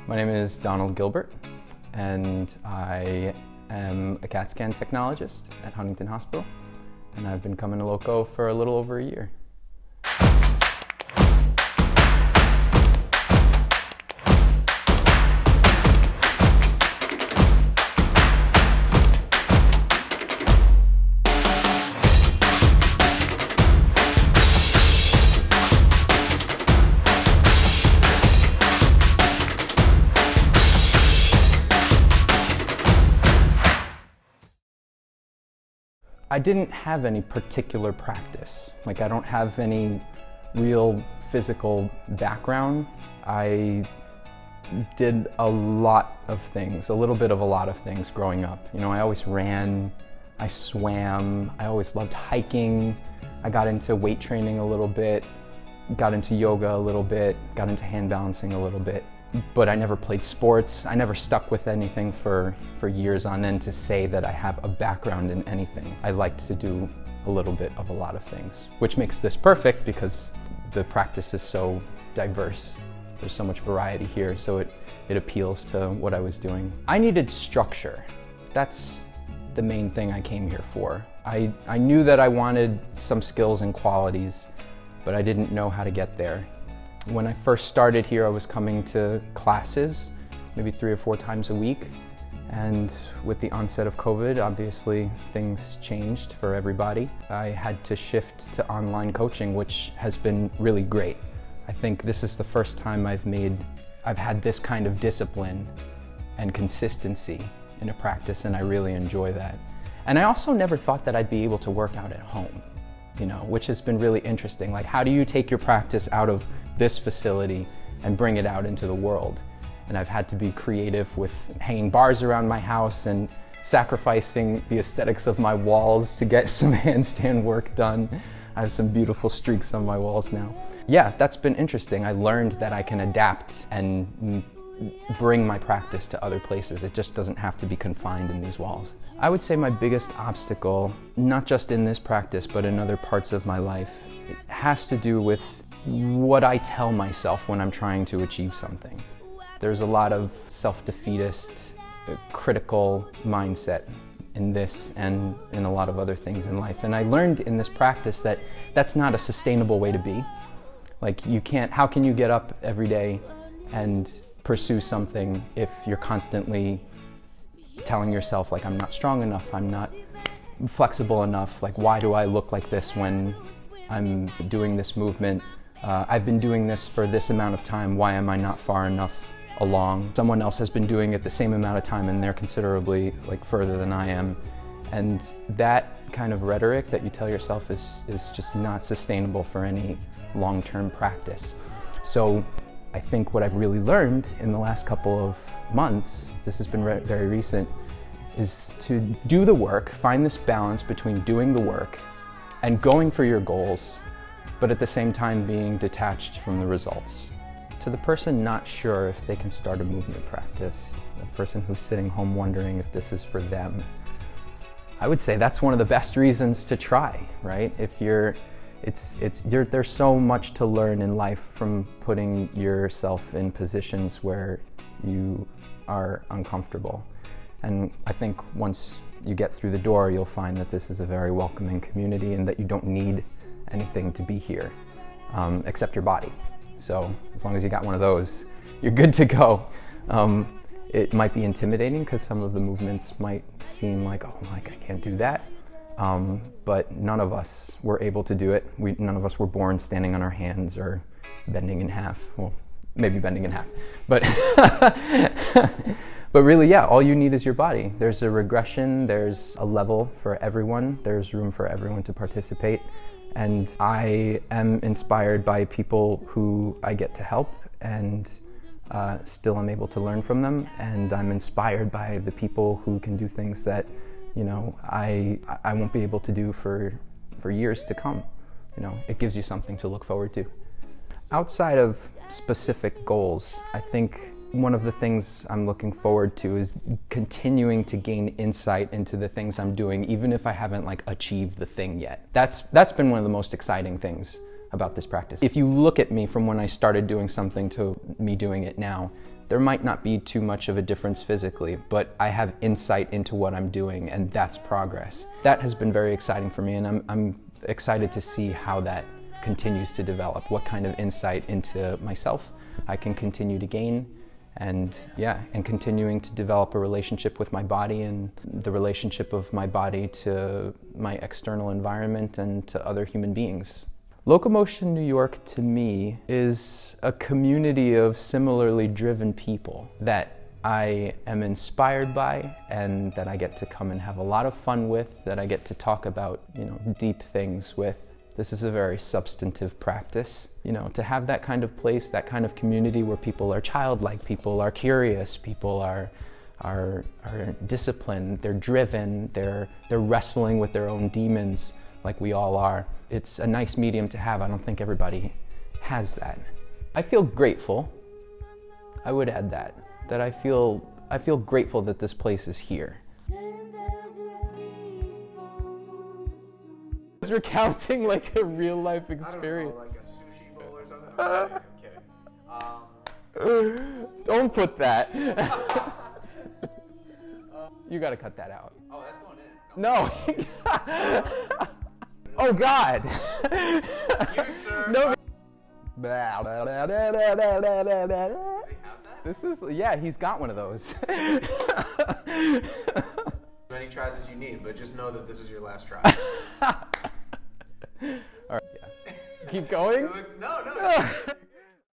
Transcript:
My name is Donald Gilbert, and I am a CAT scan technologist at Huntington Hospital, and I've been coming to Loco for a little over a year. I didn't have any particular practice. Like, I don't have any real physical background. I did a lot of things, a little bit of a lot of things growing up. You know, I always ran, I swam, I always loved hiking. I got into weight training a little bit, got into yoga a little bit, got into hand balancing a little bit. But I never played sports. I never stuck with anything for years on end to say that I have a background in anything. I liked to do a little bit of a lot of things, which makes this perfect because the practice is so diverse. There's so much variety here, so it appeals to what I was doing. I needed structure. That's the main thing I came here for. I knew that I wanted some skills and qualities, but I didn't know how to get there. When I first started here, I was coming to classes maybe 3 or 4 times a week. And with the onset of COVID, obviously things changed for everybody. I had to shift to online coaching, which has been really great. I think this is the first time I've had this kind of discipline and consistency in a practice, and I really enjoy that. And I also never thought that I'd be able to work out at home, you know, which has been really interesting. Like, how do you take your practice out of this facility and bring it out into the world? And I've had to be creative with hanging bars around my house and sacrificing the aesthetics of my walls to get some handstand work done. I have some beautiful streaks on my walls now. Yeah, that's been interesting. I learned that I can adapt and bring my practice to other places. It just doesn't have to be confined in these walls. I would say my biggest obstacle, not just in this practice, but in other parts of my life, it has to do with what I tell myself when I'm trying to achieve something. There's a lot of self-defeatist, critical mindset in this and in a lot of other things in life. And I learned in this practice that that's not a sustainable way to be. Like, how can you get up every day and pursue something if you're constantly telling yourself, like, I'm not strong enough, I'm not flexible enough, like, why do I look like this when I'm doing this movement? I've been doing this for this amount of time, why am I not far enough along? Someone else has been doing it the same amount of time and they're considerably further than I am. And that kind of rhetoric that you tell yourself is just not sustainable for any long-term practice. So I think what I've really learned in the last couple of months, this has been very recent, is to do the work, find this balance between doing the work and going for your goals, but at the same time being detached from the results. To the person not sure if they can start a movement practice, the person who's sitting home wondering if this is for them, I would say that's one of the best reasons to try, right? There's so much to learn in life from putting yourself in positions where you are uncomfortable. And I think once you get through the door, you'll find that this is a very welcoming community and that you don't need anything to be here except your body. So as long as you got one of those, you're good to go. It might be intimidating because some of the movements might seem like, oh, like I can't do that. But none of us were able to do it. None of us were born standing on our hands or bending in half. Well, maybe bending in half, but but really, yeah, all you need is your body. There's a regression, there's a level for everyone, there's room for everyone to participate. And I am inspired by people who I get to help and still am able to learn from them. And I'm inspired by the people who can do things that, you know, I won't be able to do for years to come. You know, it gives you something to look forward to. Outside of specific goals, I think one of the things I'm looking forward to is continuing to gain insight into the things I'm doing, even if I haven't achieved the thing yet. That's been one of the most exciting things about this practice. If you look at me from when I started doing something to me doing it now, There might not be too much of a difference physically, but I have insight into what I'm doing, and that's progress. That has been very exciting for me, and I'm excited to see how that continues to develop, what kind of insight into myself I can continue to gain, and continuing to develop a relationship with my body and the relationship of my body to my external environment and to other human beings. Loco Motion New York, to me, is a community of similarly driven people that I am inspired by and that I get to come and have a lot of fun with, that I get to talk about, deep things with. This is a very substantive practice. To have that kind of place, that kind of community where people are childlike, people are curious, people are disciplined, they're driven, they're wrestling with their own demons like we all are. It's a nice medium to have. I don't think everybody has that. I feel grateful. I would add that I feel grateful that this place is here. I was recounting like a real life experience. I don't know, like a sushi bowl or something? I'm kidding. Don't put that. You gotta cut that out. Oh, that's going in. No. Oh God. You, sir. No. Does he have that? This is, yeah, he's got one of those. As many tries as you need, but just know that this is your last try. All right, yeah. Keep going? No.